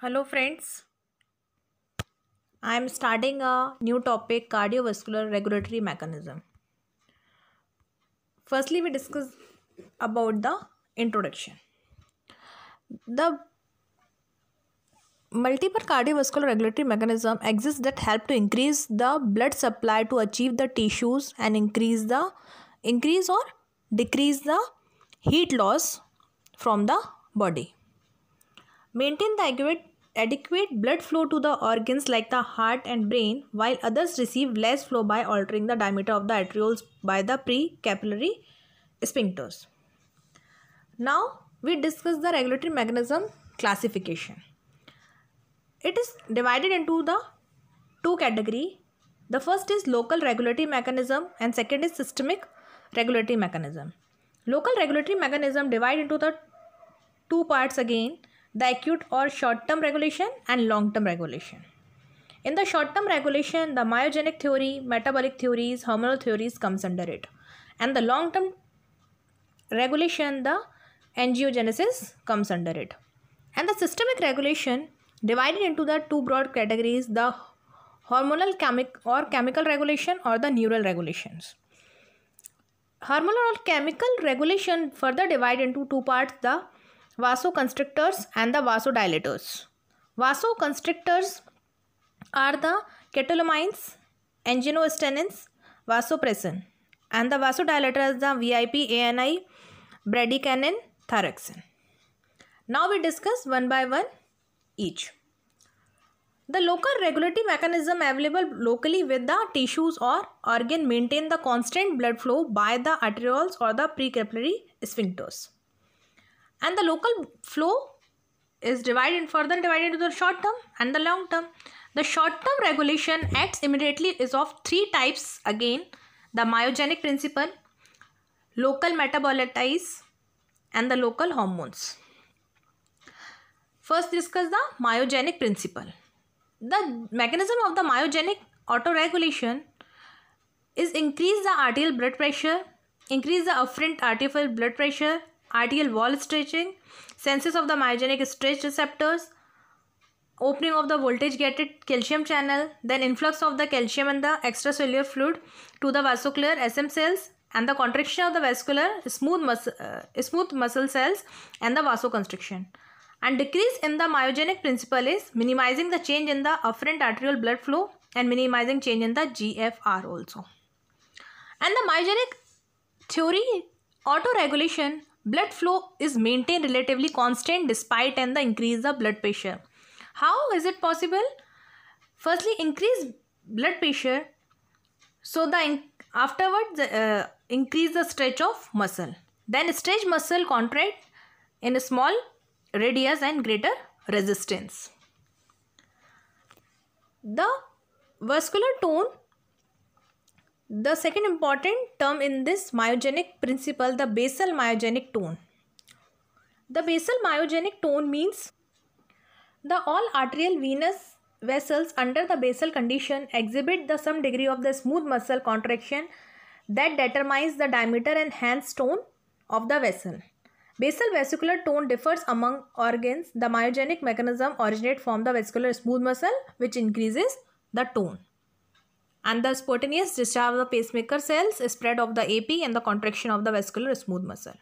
Hello friends, I am starting a new topic, cardiovascular regulatory mechanism. Firstly, we discuss about the introduction. The multiple cardiovascular regulatory mechanism exists that help to increase the blood supply to achieve the tissues and increase or decrease the heat loss from the body. Maintain the adequate blood flow to the organs like the heart and brain, while others receive less flow by altering the diameter of the arterioles by the precapillary sphincters. Now, we discuss the regulatory mechanism classification. It is divided into the two categories. The first is local regulatory mechanism and second is systemic regulatory mechanism. Local regulatory mechanism divided into the two parts again, the acute or short-term regulation and long-term regulation. In the short-term regulation, the myogenic theory, metabolic theories, hormonal theories comes under it. And the long-term regulation, the angiogenesis comes under it. And the systemic regulation divided into the two broad categories, the hormonal chemical regulation or the neural regulations. Hormonal or chemical regulation further divided into two parts, the vasoconstrictors and the vasodilators. Vasoconstrictors are the catecholamines, angiostenins, vasopressin, and the vasodilators the VIP, ANI, bradykinin, thyroxine. Now we discuss one by one each. The local regulatory mechanism available locally with the tissues or organ maintain the constant blood flow by the arterioles or the precapillary sphincters. And the local flow is further divided into the short term and the long term. The short term regulation acts immediately is of three types again, the myogenic principle, local metabolites and the local hormones. First discuss the myogenic principle. The mechanism of the myogenic autoregulation is increase the arterial blood pressure, increase the afferent arterial blood pressure, arterial wall stretching, senses of the myogenic stretch receptors, opening of the voltage gated calcium channel, then influx of the calcium and the extracellular fluid to the vascular SM cells and the contraction of the vascular smooth muscle cells and the vasoconstriction. And decrease in the myogenic principle is minimizing the change in the afferent arterial blood flow and minimizing change in the GFR also. And the myogenic theory autoregulation, blood flow is maintained relatively constant despite and the increase the blood pressure. How is it possible? Firstly, increase blood pressure, so afterwards increase the stretch of muscle. Then stretch muscle contract in a small radius and greater resistance. The vascular tone, the second important term in this myogenic principle, the basal myogenic tone. The basal myogenic tone means the all arterial venous vessels under the basal condition exhibit the some degree of the smooth muscle contraction that determines the diameter and hence tone of the vessel. Basal vascular tone differs among organs. The myogenic mechanism originates from the vascular smooth muscle which increases the tone. And the spontaneous discharge of the pacemaker cells is spread of the AP and the contraction of the vascular smooth muscle.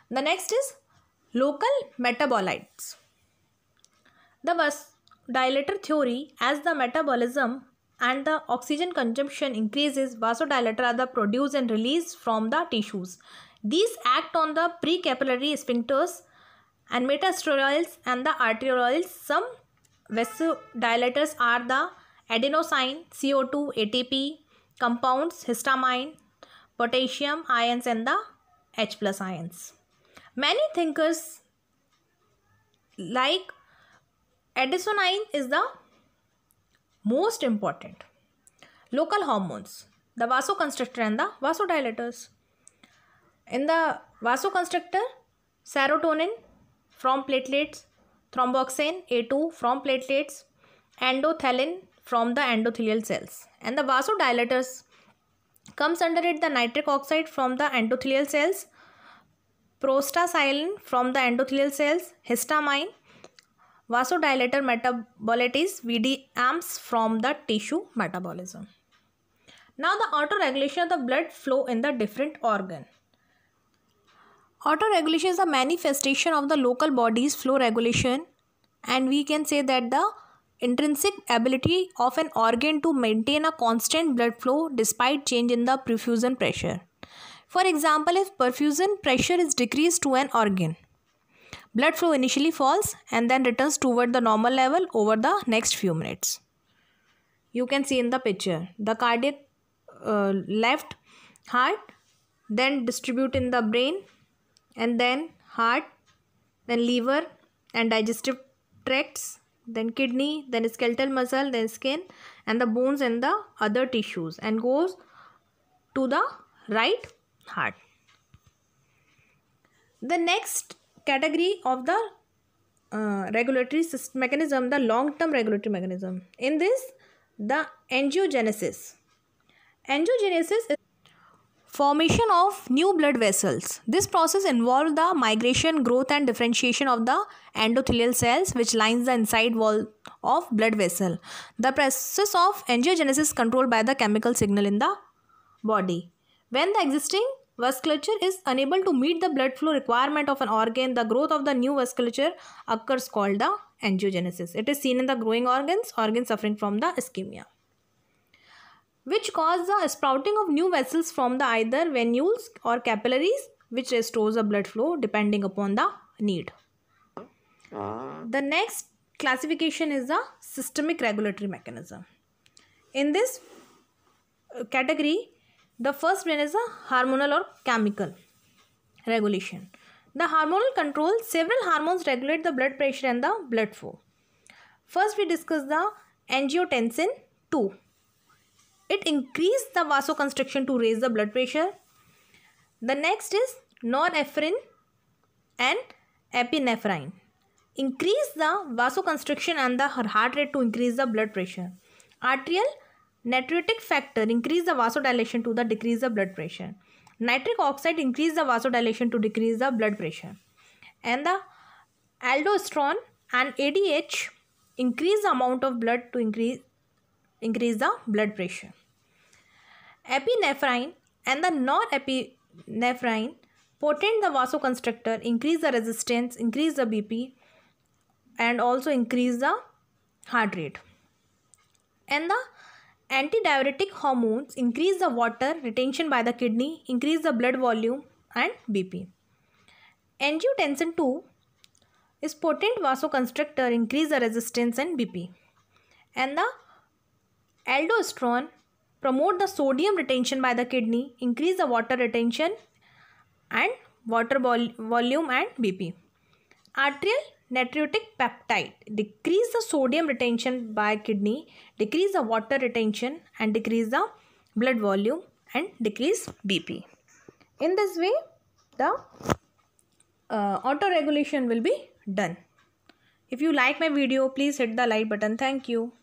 The next is local metabolites. The vasodilator theory, as the metabolism and the oxygen consumption increases, vasodilator are the produced and released from the tissues. These act on the precapillary sphincters and metasteroids and the arterioles. Some vasodilators are the adenosine, CO2, ATP, compounds, histamine, potassium ions and the H plus ions. Many thinkers like adenosine is the most important. Local hormones, the vasoconstrictor and the vasodilators. In the vasoconstrictor, serotonin from platelets, thromboxane A2 from platelets, endothelin from the endothelial cells. And the vasodilators comes under it the nitric oxide from the endothelial cells, prostaglandin from the endothelial cells, histamine vasodilator metabolites VDAMs from the tissue metabolism. Now the autoregulation of the blood flow in the different organ. Autoregulation is a manifestation of the local body's flow regulation, and we can say that the intrinsic ability of an organ to maintain a constant blood flow despite change in the perfusion pressure. For example, if perfusion pressure is decreased to an organ, blood flow initially falls and then returns toward the normal level over the next few minutes. You can see in the picture the cardiac left heart, then distribute in the brain, and then heart, then liver and digestive tracts, then kidney, then skeletal muscle, then skin and the bones and the other tissues, and goes to the right heart. The next category of the regulatory mechanism, the long-term regulatory mechanism. In this, the angiogenesis. Angiogenesis is formation of new blood vessels. This process involves the migration, growth and differentiation of the endothelial cells which lines the inside wall of blood vessel. The process of angiogenesis is controlled by the chemical signal in the body. When the existing vasculature is unable to meet the blood flow requirement of an organ, the growth of the new vasculature occurs called the angiogenesis. It is seen in the growing organs suffering from the ischemia, which cause the sprouting of new vessels from the either venules or capillaries, which restores the blood flow depending upon the need. The next classification is the systemic regulatory mechanism. In this category, the first one is the hormonal or chemical regulation. The hormonal control, several hormones regulate the blood pressure and the blood flow. First, we discuss the angiotensin 2. It increases the vasoconstriction to raise the blood pressure. The next is norepinephrine and epinephrine. Increase the vasoconstriction and the heart rate to increase the blood pressure. Arterial natriuretic factor increase the vasodilation to decrease the blood pressure. Nitric oxide increase the vasodilation to decrease the blood pressure. And the aldosterone and ADH increase the amount of blood to increase the blood pressure. Epinephrine and the norepinephrine potent the vasoconstrictor, increase the resistance, increase the BP and also increase the heart rate. And the antidiuretic hormones increase the water retention by the kidney, increase the blood volume and BP. Angiotensin 2 is potent vasoconstrictor, increase the resistance and BP. And the aldosterone promote the sodium retention by the kidney, increase the water retention and water volume and BP. Arterial natriuretic peptide decrease the sodium retention by kidney, decrease the water retention and decrease the blood volume and decrease BP. In this way, the auto regulation will be done. If you like my video, please hit the like button. Thank you.